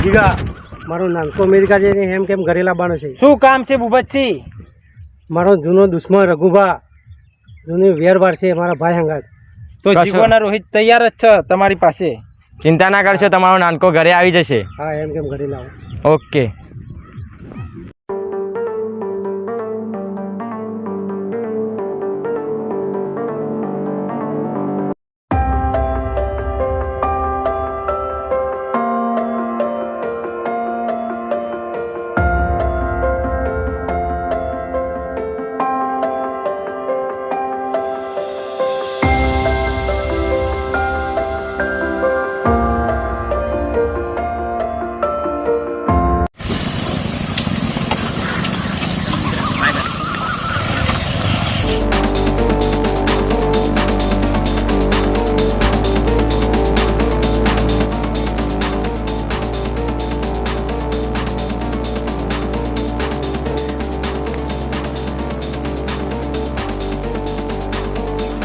જીગા મારો નાનકો અમેરિકા જઈને એમ કેમ ઘરે લાવવાનો છે? શું કામ છે ભૂપતસિંહ? મારો જૂનો દુશ્મન રઘુભા જૂની વેરવાર છે મારા ભાઈ હંગાત. તો જીગોના રોહિત તૈયાર જ છે તમારી પાસે. ચિંતા ના કરશો, તમારો નાનકો ઘરે આવી જશે. હા એમ કેમ ઘરે લાવો. ઓકે.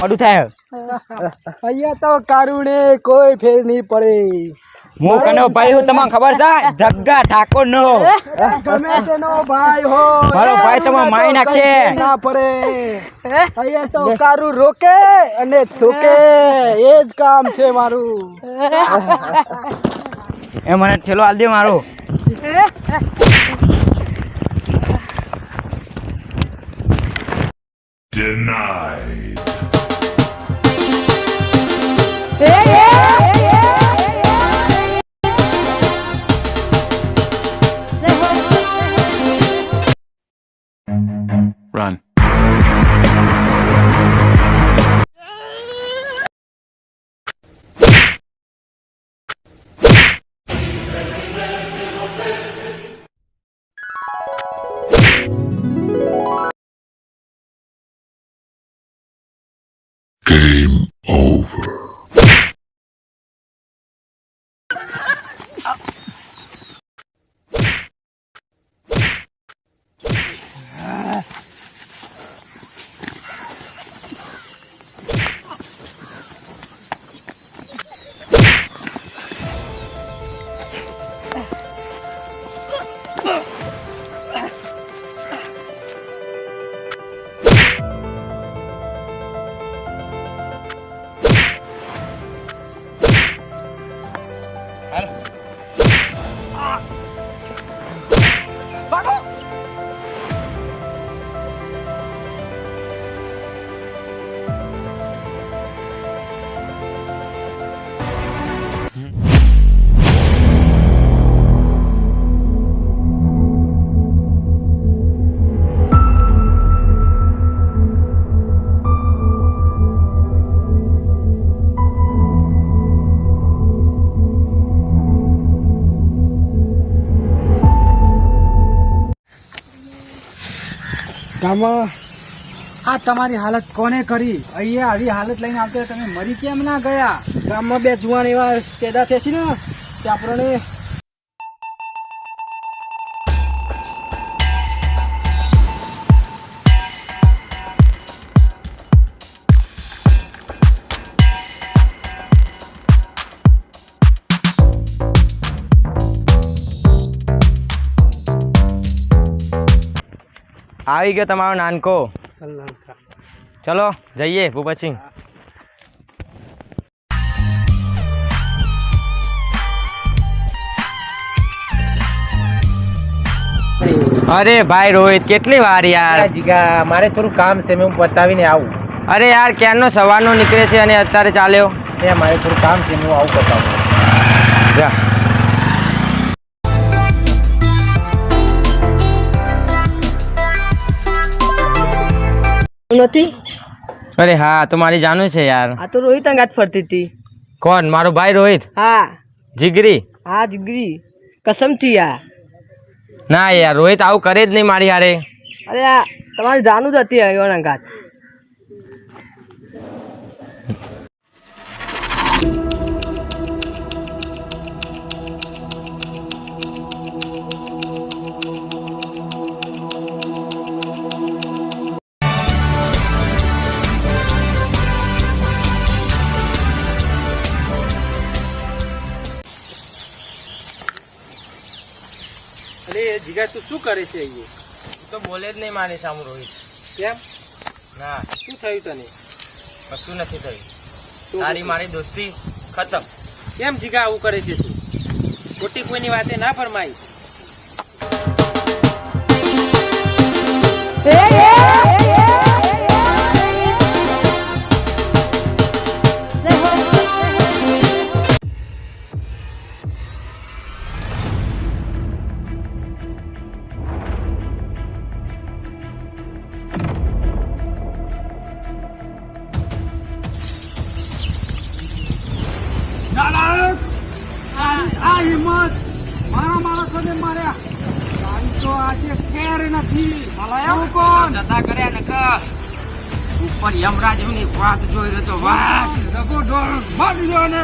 મોડું થાય. અહીંયા તો કારુણે કોઈ ફેર નહીં પડે. હું કનો ભાઈ હું તમને ખબર છે? જગ્ગા ઠાકોર નો. ગમે તેનો ભાઈ હો મારો ભાઈ તમે મારી નાખશે. ના પડે. અહીંયા તો કારુ રોકે અને થોકે, એ જ કામ છે મારું. એ મને ઠેલો આલ દે મારો. Denied. Run. Game over. ગામમાં આ તમારી હાલત કોને કરી? અહીંયા આવી હાલત લઈને આવતા તમે મરી કેમ ના ગયા? ગામમાં બે જુવાન એવા પેદા થયા છે ને તે આપણને આવી ગયો તમારો નાનકો. ચલો જઈએ ભૂપતસિંહ. અરે ભાઈ રોહિત, કેટલી વાર યાર. જીગા મારે થોડું કામ છે, હું પતાવીને આવું. અરે યાર ક્યારનો સવારનો નીકળે છે અને અત્યારે ચાલ્યો. એ મારે થોડું કામ છે, હું આવું પતાવું. જા. નથી. અરે હા, તો મારી જાનું છે યાર. આ તો રોહિત અંગાત ફરતી હતી. કોણ? મારો ભાઈ રોહિત? હા જીગરી? હા જીગરી, કસમથી યાર. ના યાર, રોહિત આવું કરે જ નહીં મારી હારે. અરે આ તમારી જાનું જ હતી એવા અંગાત. શું કરે છે એ? તો બોલે જ નહીં મારી સામે રોહિત. કેમ? ના, શું થયું તને? કશું નથી થયું. તારી મારી દોસ્તી ખતમ. કેમ જીગા આવું કરે છે તું? ખોટી કોઈની વાતે ના ફરમાઈ. આ હિંમત મારા માણસોને માર્યા. તારી તો આજે ખેર નથી. મલાયા કોણ? જતા કર્યા નકર ઉપર યમરાજ એમની વાત જોઈ રહ્યો તો વાત રઘો ઢોળ મારી દો ને.